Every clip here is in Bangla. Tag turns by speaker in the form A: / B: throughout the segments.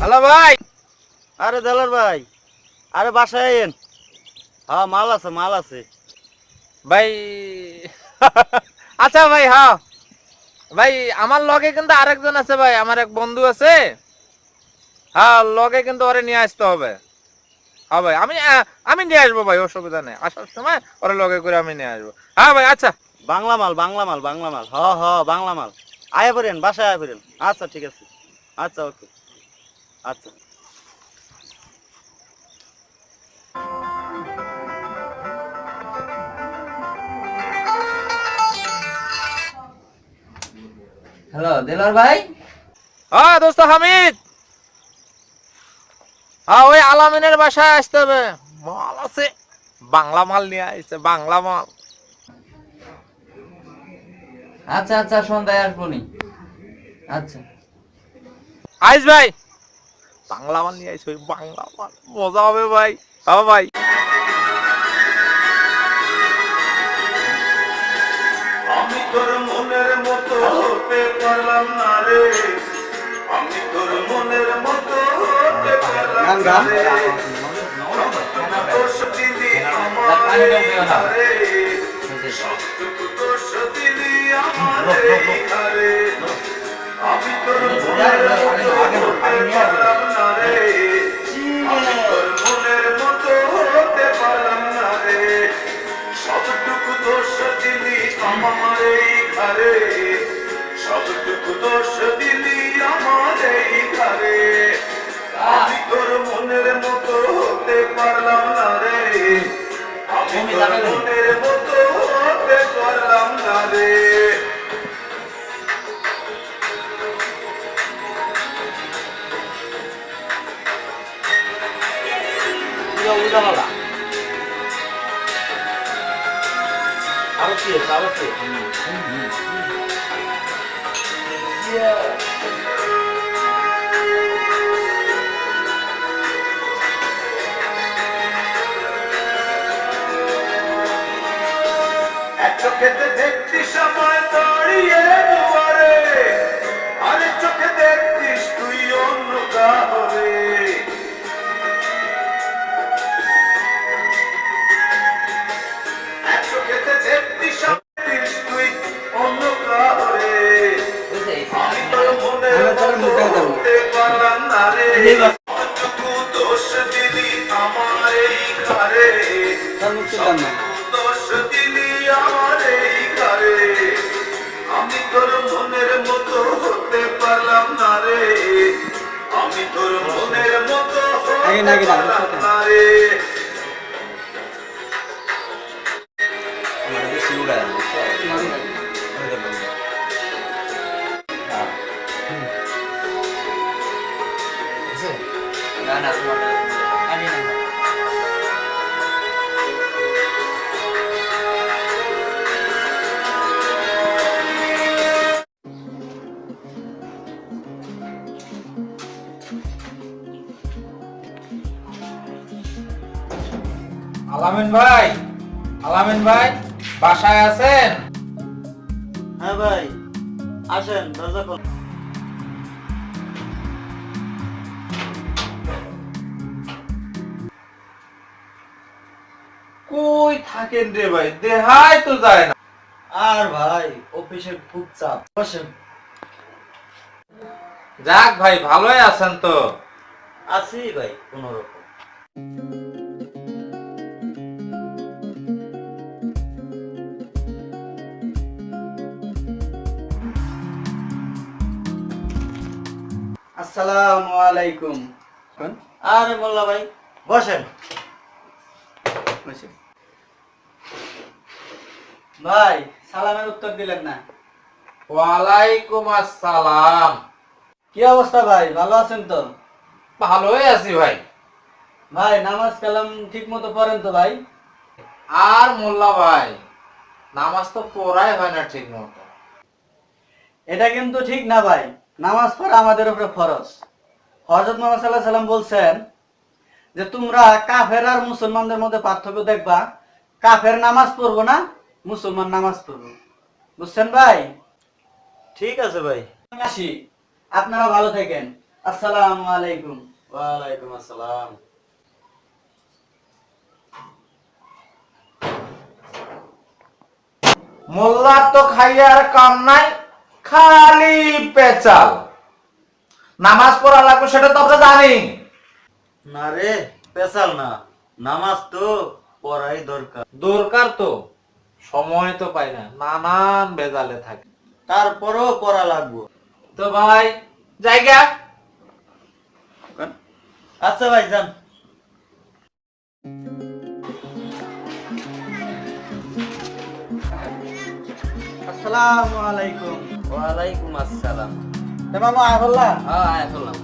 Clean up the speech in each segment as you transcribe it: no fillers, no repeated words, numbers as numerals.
A: হ্যালো ভাই।
B: আরে দেলার ভাই, আরে বাসায় আইন। হ্যাঁ, মাল আছে
A: ভাই আচ্ছা ভাই, হ্যাঁ ভাই, আমার লগে কিন্তু আরেকজন আছে ভাই, আমার এক বন্ধু আছে। হ্যাঁ, লগে কিন্তু ওরে নিয়ে আসতে হবে। হ্যাঁ ভাই, আমি নিয়ে আসবো ভাই, অসুবিধা নেই। আসার সময় ওরে লগে করে আমি নিয়ে আসবো। হ্যাঁ ভাই, আচ্ছা।
B: বাংলা মাল। বাংলা মাল। আয়া পড়েন, বাসায় আয়া পড়েন। আচ্ছা, ঠিক আছে। আচ্ছা, ওকে। আচ্ছা।
C: হ্যালো দিলার ভাই।
A: হ্যাঁ দোস্ত হামিদ, হ্যাঁ ওই আলামিনের বাসায় আসতে হবে। মাল আছে, বাংলা মাল নিয়ে আসছে, বাংলা মাল।
C: আচ্ছা আচ্ছা, সন্ধ্যায় আসবনি। আচ্ছা
A: আইস ভাই, বাংলা মাল নিয়ে আসছে, ওই বাংলা মাল মজা হবে ভাই। হ্যাঁ ভাই।
D: আমি তোর মনের মতো হতে পারলাম না রে, আমি তোর মনের মতো হতে পারলাম না রে, দোষ দিলি আমারে ঘরে, সবটুকু দোষ দিলি আমারে ঘরে, আমি তোর মনের মতো হতে পারলাম না রে, আমি তোর মনের মতো হতে পারলাম না রে, সবটুকু দোষ দিলি আমার এই ঘরে, সবটুকু দোষ দিলি আমার এই ঘরে, আমি তোর মনের মতো হতে পারলাম না রে, আমি তোর মনের মতো হতে পারলাম না রে।
B: আরো কি?
D: এক চোখেতে দেখতিস আমায় দাঁড়িয়ে দুয়ারে, আরেক চোখে দেখতিস তুই অন্য কাহরে, এক চোখেতে দেখতিস তুই অন্য কাহরে, আমি তোর মনের মতো হতে পারলাম না রে, কতটুকু দোষ দিলি আমার এই ঘরে, দোষ দিলি আমার এই ঘরে, আমি তোর মনের মতো হতে পারলাম না রে, আমি তোর মনের মতো হতে পারলাম না রে।
C: না না, আমি না।
A: আলামিন ভাই, আলামিন ভাই বাসায় আছেন?
B: হ্যাঁ ভাই, আসেন, দরজা খোল।
A: কই থাকেন রে ভাই, দেখাই তো যায় না।
B: আর ভাই, অফিসের খুব চাপ। বসেন।
A: যাক ভাই, ভালোই আছেন তো?
B: আছি ভাই, কোনো রকম।
E: আসসালামু আলাইকুম।
B: আরে মোল্লা ভাই, বসেন।
E: ভাই, সালামের উত্তর দিলেন না।
A: ওয়ালাইকুম আসসালাম।
E: কি অবস্থা ভাই, ভালো আছেন তো?
A: ভালোই আছি ভাই।
E: ভাই, নামাজ কালাম ঠিক মতো পড়েন তো ভাই?
A: আর মোল্লা ভাই, নামাজ তো পড়াই হয় না ঠিক মতো।
E: এটা কিন্তু ঠিক না ভাই, নামাজ পড়া আমাদের উপরে ফরজ। হযরত মুহাম্মদ সাল্লাল্লাহু আলাইহি সাল্লাম বলছেন যে তোমরা কাফের আর মুসলমানদের মধ্যে পার্থক্য দেখবা, কাফের নামাজ পড়বো না, মুসলমান নামাজ পড়বো। বুঝছেন ভাই?
B: ঠিক আছে ভাই।
E: আসি, আপনারা ভালো থাকেন। আসসালামু আলাইকুম।
B: ওয়ালাইকুম আসসালাম।
A: মোল্লার তো খাইয়ার কাম নাই, খালি পেচাল। নামাজ পড়া লাগবে সেটা তো আমরা জানি।
B: না রে, পেশাল না, নামাজ তো পড়াই দরকার।
A: দরকার তো, সময় তো পাই না, নানান বেজালে থাকে।
B: তারপরেও পড়া লাগবো।
A: তো ভাই জায়গা।
B: আচ্ছা ভাই যান।
E: আসসালামু আলাইকুম।
C: ওয়ালাইকুম আসসালাম।
E: তে মামা আহল্লা।
C: হ্যাঁ আয় বললাম।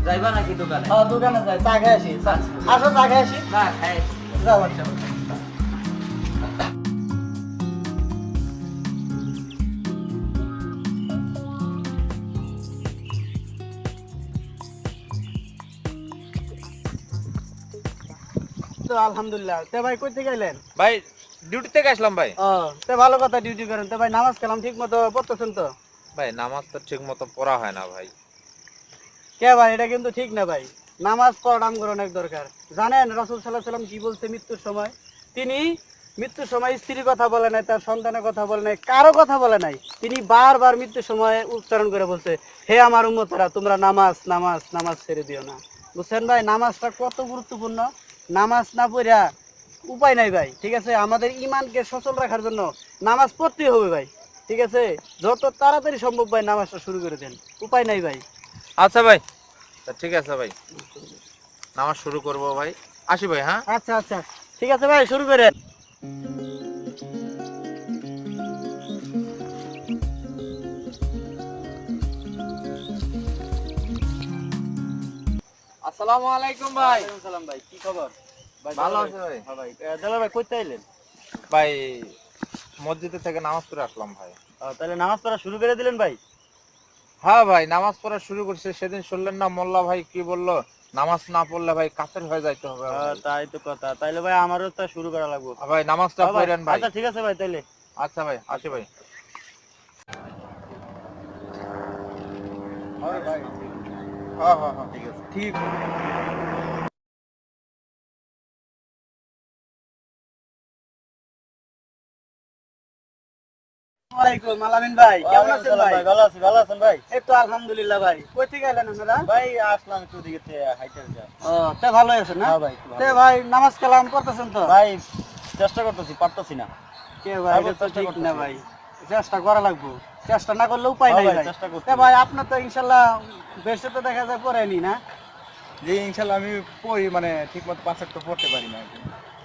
C: যাইবা নাকি দোকানে?
E: হ্যাঁ দোকানে যাই, চা খেয়ে আসি। আসো চা খেয়ে আসি।
C: না খাই।
E: যাও আচ্ছা। তো আলহামদুলিল্লাহ। তে ভাই কই থেকে গেলেন?
A: ভাই ডিউটি থেকে আসলাম ভাই।
E: ও তে ভালো কথা, ডিউটি করেন। তে ভাই নামাজ কালাম ঠিক মতো পড়তেছেন তো?
A: ভাই নামাজ তো ঠিক মতো পড়া হয় না ভাই।
E: কে ভাই, এটা কিন্তু ঠিক না ভাই। নামাজ পড়া আমগর অনেক দরকার। জানেন রাসূল সাল্লাল্লাহু আলাইহি সাল্লাম কি বলছে মৃত্যুর সময়? তিনি মৃত্যুর সময় স্ত্রীর কথা বলে নাই, তার সন্তানের কথা বলে নাই, কারো কথা বলে নাই। তিনি বারবার মৃত্যুর সময় উচ্চারণ করে বলছে, হে আমার উম্মতেরা, তোমরা নামাজ নামাজ নামাজ ছেড়ে দিও না। বুঝছেন ভাই, নামাজটা কত গুরুত্বপূর্ণ। নামাজ না পড়া উপায় নাই ভাই। ঠিক আছে, আমাদের ইমানকে সচল রাখার জন্য নামাজ পড়তেই হবে ভাই। ঠিক আছে, যত তাড়াতাড়ি সম্ভব ভাই নামাজটা শুরু করে দেন, উপায় নাই ভাই।
A: আচ্ছা ভাই, তা ঠিক আছে ভাই, নামাজ শুরু করব ভাই। আসি ভাই। হ্যাঁ
E: আচ্ছা আচ্ছা, ঠিক আছে ভাই, শুরু করেন।
A: আসসালামু আলাইকুম ভাই।
E: সালাম ভাই, কি খবর?
A: ভালো আছে ভাই?
E: হ্যাঁ ভাই, দেলার ভাই কইতে আইলেন?
A: ভাই মসজিদে থেকে নামাজ পড়ে আসলাম ভাই।
E: তাহলে নামাজ পড়া শুরু করে দিলেন ভাই?
A: হ্যাঁ ভাই, নামাজ পড়া শুরু করছে। সেদিন শুনলেন না মোল্লা ভাই কি বললো, নামাজ না পড়লে ভাই কাফের হয়ে যাইতে হবে ভাই।
E: তাই তো কথা। তাইলে ভাই আমারও তো শুরু করা লাগবে।
A: ভাই নামাজটা পড়েন ভাই।
E: আচ্ছা ঠিক আছে ভাই, তাইলে
A: আচ্ছা ভাই, আসি ভাই। হ্যাঁ হ্যাঁ হ্যাঁ, ঠিক আছে। ঠিক।
E: ওয়ালাইকুম আলামিন ভাই, কেমন আছেন ভাই?
B: ভালো আছি, ভালো আছেন ভাই?
E: এই তো আলহামদুলিল্লাহ ভাই। কই থেকে আইলেন আপনারা?
B: ভাই আসলাম একটু দিকে হাইটে যা।
E: ও তে ভালো আছেন না?
B: হ্যাঁ ভাই, একটু ভালো।
E: তে ভাই নামাজ কালাম পড়তেছেন তো?
B: ভাই চেষ্টা করতেছি, পারতেছি না।
E: কে ভাই,
B: হ্যাঁ,
E: এটা তো
B: চেষ্টা
E: ঠিক না
B: করতেছি।
E: ভাই। চেষ্টা করা লাগবে, চেষ্টা না করলে উপায়
B: হ্যাঁ
E: নাই
B: ভাই,
E: ভাই।
B: চেষ্টা করতেছি।
E: তে ভাই আপনার তো ইনশাআল্লাহ বেশি তো দেখা যায় পড়েনি না?
B: জি ইনশাআল্লাহ আমি পড়ি, মানে ঠিকমতো 5 ওয়াক্ত পড়তে পারি না।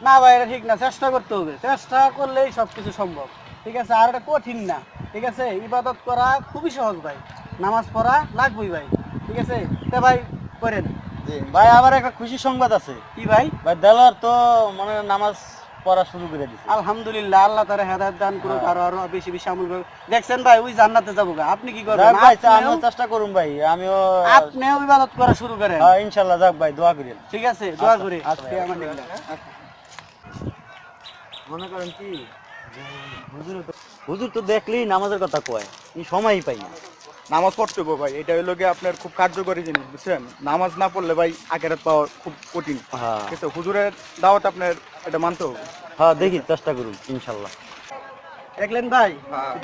E: না ভাই, এটা ঠিক না। চেষ্টা করতে হবে, চেষ্টা করলেই সবকিছু সম্ভব। ঠিক আছে, আর এটা কঠিন না। ঠিক আছে, ইবাদত করা খুবই সহজ ভাই। নামাজ পড়া লাগবেই ভাই। ঠিক আছে, তে ভাই করেন।
B: জি ভাই, আমার একটা খুশি সংবাদ আছে।
E: কি ভাই?
B: ভাই দেলার তো মানে নামাজ পড়া শুরু করে দিছে।
E: আলহামদুলিল্লাহ, আল্লাহ তাআলা হেদায়েত দান করুক, আরো আরো বেশি বেশি আমল করুক। দেখছেন ভাই, ওই জান্নাতে যাবো গা। আপনি কি করবেন?
B: যাক ভাই, আমিও
E: আপনিও-
B: চেষ্টা করুন ভাই, আমিও
E: আপনিও ইবাদত করা শুরু করেন।
B: হ্যাঁ ইনশাআল্লাহ। যাক ভাই, দোয়া করেন।
E: ঠিক আছে, দোয়া
B: আচ্ছা,
E: করি।
B: আচ্ছা,
E: ফি আমানিল্লাহ।
B: মনে করেন কি যে হুজুর তো দেখলেই নামাজের কথা কয়, এই সময়ই পাই না।
F: নামাজ পড়তে হবে ভাই, এটা হলো গিয়ে আপনার খুব কার্যকরী জিনিস, বুঝছেন? নামাজ না পড়লে ভাই আখেরাত পাওয়া খুব কঠিন।
B: হ্যাঁ
F: ঠিক আছে, হুজুরের দাওয়াত আপনার এটা মানতে হবে।
B: হ্যাঁ, দেখি চেষ্টা করুন ইনশাআল্লাহ।
E: দেখলেন ভাই,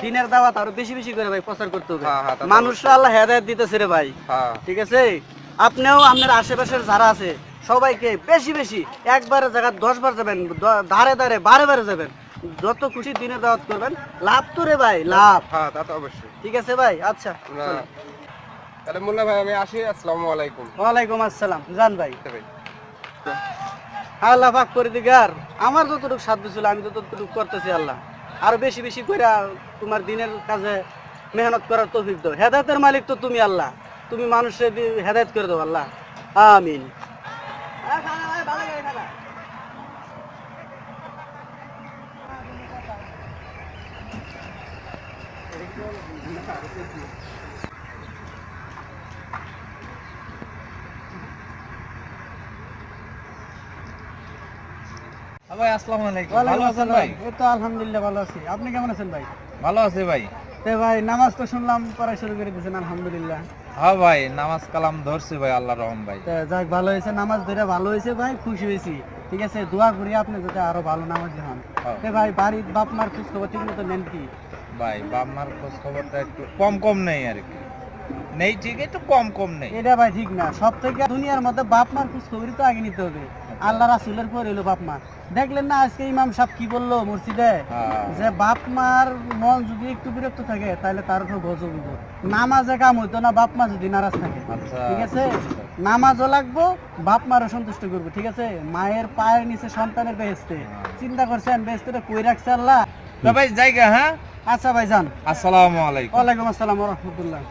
E: দিনের দাওয়াত আরো বেশি বেশি করে ভাই প্রচার করতে হবে।
A: হ্যাঁ, হ্যাঁ, তা তো
E: মানুষরা আল্লাহ হেদায়েত দিতেছে রে ভাই।
A: হ্যাঁ
E: ঠিক আছে, আপনিও আপনার আশেপাশের যারা আছে সবাইকে বেশি বেশি, একবারে জায়গা 10 বার যাবেন, ধারে ধারে বারে বারে যাবেন। যত খুশি দিনের দাওয়াত করবেন, লাভ তো রে ভাই, লাভ।
F: হ্যাঁ, তা তো অবশ্যই।
E: ঠিক আছে ভাই, আচ্ছা চলো।
F: তাহলে মোল্লা ভাই আমি আসি, আসসালামু আলাইকুম।
E: ওয়ালাইকুম আসসালাম। জান ভাই,
F: ভাই
E: আল্লাহ পাক করে দিগার, আমার যতটুকু সাধ্য ছিল আমি ততটুকু করতেছি। আল্লাহ আরো বেশি বেশি করে তোমার দিনের কাজে মেহনত করার তৌফিক দাও। হেদায়েতের মালিক তো তুমি আল্লাহ, তুমি মানুষের হেদায়েত করে দাও আল্লাহ, আমিন।
A: ভাই আসসালামু আলাইকুম। ভালো
E: ওয়ালাইকুম
A: আছেন
E: আসসালাম।
A: ভাই?
E: এই তো আলহামদুলিল্লাহ ভালো আছি। আপনি কেমন আছেন ভাই?
A: ভালো আছে ভাই।
E: তে ভাই নামাজ তো শুনলাম পড়া শুরু করে দিয়েছেন, আলহামদুলিল্লাহ।
A: হ্যাঁ ভাই নামাজ কালাম ধরছি ভাই, আল্লাহ রহম ভাই।
E: তা যাক ভালো হয়েছে, নামাজ ধরে ভালো হয়েছে ভাই, খুশি হয়েছি। ঠিক আছে, দোয়া করি আপনি যাতে আরো ভালো নামাজি হন।
A: হ্যাঁ।
E: এ ভাই বাড়ির বাপ মার খোঁজ খবর ঠিক মতো নেন কি?
A: ভাই বাপ মার খোঁজ খবরটা একটু কম কম নেই আর কি, নেই ঠিক, একটু কম কম নেই।
E: এটা ভাই ঠিক না, সব থেকে দুনিয়ার মধ্যে বাপ মার খোঁজ খবরই তো আগে নিতে হবে। আল্লাহ রাসূলের পর হলো বাপ মা। দেখলেন না আজকে ইমাম সাহেব কি বললো মসজিদে,
A: হ্যাঁ।
E: যে বাপ মার মন যদি একটু বিরক্ত থাকে তাহলে তার উপর গজব হইব। নামাজে কাম হইতো না বাপ মা যদি নারাজ থাকে।
A: আচ্ছা।
E: ঠিক আছে, নামাজও লাগবো, বাপ মারও সন্তুষ্ট করবো। ঠিক আছে, মায়ের পায়ের নিচে সন্তানের বেহেশতে, চিন্তা করছেন বেহেশতে কই রাখছে আল্লাহ।
A: তো ভাই জায়গা, হ্যাঁ
E: আচ্ছা ভাই যান।
A: আসসালামু আলাইকুম।
E: ওয়ালাইকুম আসসালাম ওয়া রাহমাতুল্লাহ।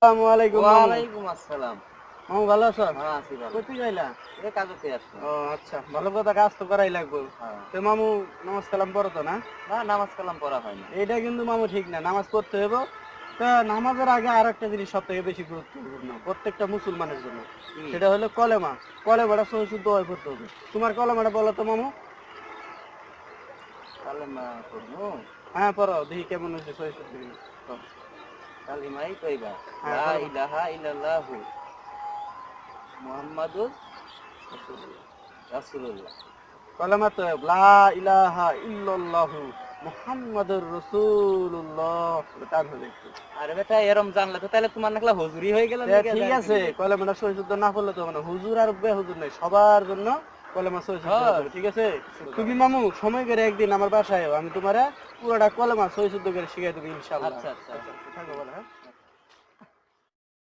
E: আসসালামু আলাইকুম মামু।
C: ওয়ালাইকুম আসসালাম।
E: মামু ভালো আছো?
C: হ্যাঁ আছি ভালো।
E: কোথায় যাইলা?
C: এ কাজতে আসছো?
E: ও আচ্ছা, ভালো কথা, কাজ তো করাই লাগবে।
C: হ্যাঁ।
E: তো মামু নামাজ কালাম পড়ো তো না?
C: না নামাজ কালাম পড়া হয় না।
E: এইটা কিন্তু মামু ঠিক না, নামাজ পড়তে হবে। তা নামাজের আগে আর একটা জিনিস সব থেকে বেশি গুরুত্বপূর্ণ প্রত্যেকটা মুসলমানের জন্য,
C: কি?
E: সেটা হলো কলেমা। কলেমাটা সহি শুদ্ধ হয়ে পড়তে হবে। তোমার কলেমাটা বলো তো মামু।
C: কালেমা পড়বো?
E: হ্যাঁ পড়ো, দেখি কেমন হয়েছে সহি শুদ্ধ কিনা।
C: কালিমাই তৈবা।
E: হ্যাঁ,
C: লা
E: বলো।
C: ইলাহা ইল্লাল্লাহু মুহাম্মাদুর রাসূলুল্লাহ।
E: কলেমা তো লা ইলাহা ইল্লাল্লাহু মুহাম্মাদুর রাসূলুল্লাহ, টান হয়ে একটু।
C: আরে বেটা এরম জানলে তো তাহলে তোমার নাকলা হুজুরি হয়ে গেল
E: তা ঠিক আছে, কলেমাটা সহি শুদ্ধ না পড়লে তো মানে হুজুর আর বেহুজুর নাই, সবার জন্য কলেমা সহি শুদ্ধ হতে হবে। ঠিক আছে, তুমি মামু সময় করে একদিন আমার বাসায় আয়ো, আমি তোমারে পুরোটা কলেমা সহি শুদ্ধ করে শিখাই দেবো ইনশাআল্লাহ।
C: আচ্ছা আচ্ছা।
E: থাকো ভালো, হ্যাঁ।